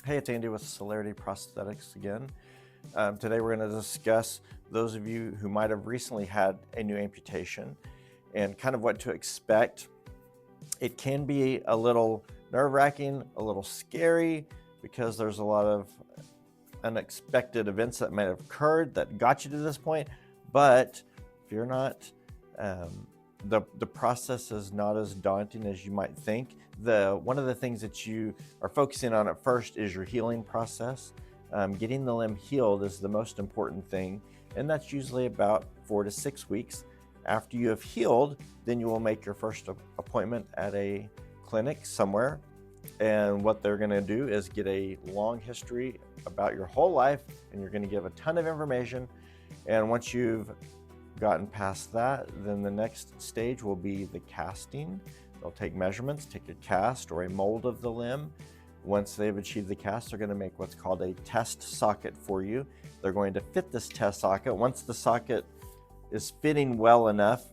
Hey, it's Andy with Celerity Prosthetics again. Today we're going to discuss those of you who might have recently had a new amputation and kind of what to expect. It can be a little nerve-wracking, a little scary, because there's a lot of unexpected events that might have occurred that got you to this point, but fear not. The process is not as daunting as you might think. One of the things that you are focusing on at first is your healing process. Getting the limb healed is the most important thing, and that's usually about 4 to 6 weeks. After you have healed, then you will make your first appointment at a clinic somewhere, and what they're going to do is get a long history about your whole life, and you're going to give a ton of information. And once you've gotten past that, then the next stage will be the casting. They'll take measurements, take a cast or a mold of the limb. Once they've achieved the cast, they're going to make what's called a test socket for you. They're going to fit this test socket. Once the socket is fitting well enough,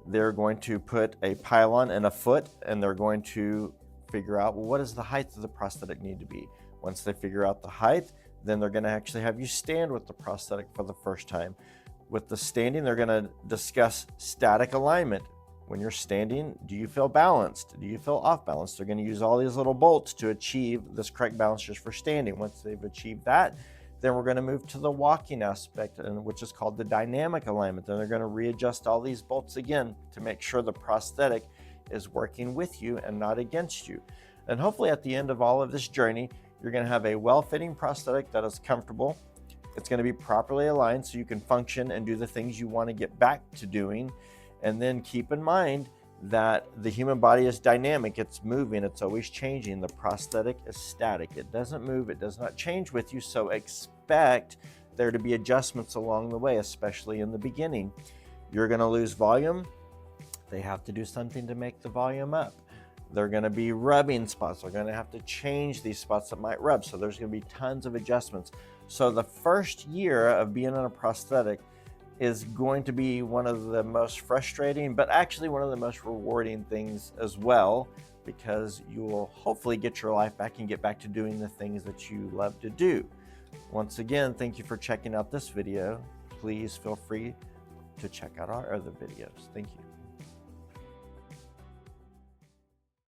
they're going to put a pylon and a foot, and they're going to figure out, well, what does the height of the prosthetic need to be? Once they figure out the height, then they're going to actually have you stand with the prosthetic for the first time. With the standing, they're going to discuss static alignment. When you're standing, do you feel balanced? Do you feel off balance? They're going to use all these little bolts to achieve this correct balance just for standing. Once they've achieved that, then we're going to move to the walking aspect, which is called the dynamic alignment. Then they're going to readjust all these bolts again to make sure the prosthetic is working with you and not against you. And hopefully at the end of all of this journey, you're going to have a well-fitting prosthetic that is comfortable. It's going to be properly aligned so you can function and do the things you want to get back to doing. And then keep in mind that the human body is dynamic. It's moving. It's always changing. The prosthetic is static. It doesn't move. It does not change with you. So expect there to be adjustments along the way, especially in the beginning. You're going to lose volume. They have to do something to make the volume up. They're going to be rubbing spots. They're going to have to change these spots that might rub. So there's going to be tons of adjustments. So the first year of being on a prosthetic is going to be one of the most frustrating, but actually one of the most rewarding things as well, because you will hopefully get your life back and get back to doing the things that you love to do. Once again, thank you for checking out this video. Please feel free to check out our other videos. Thank you.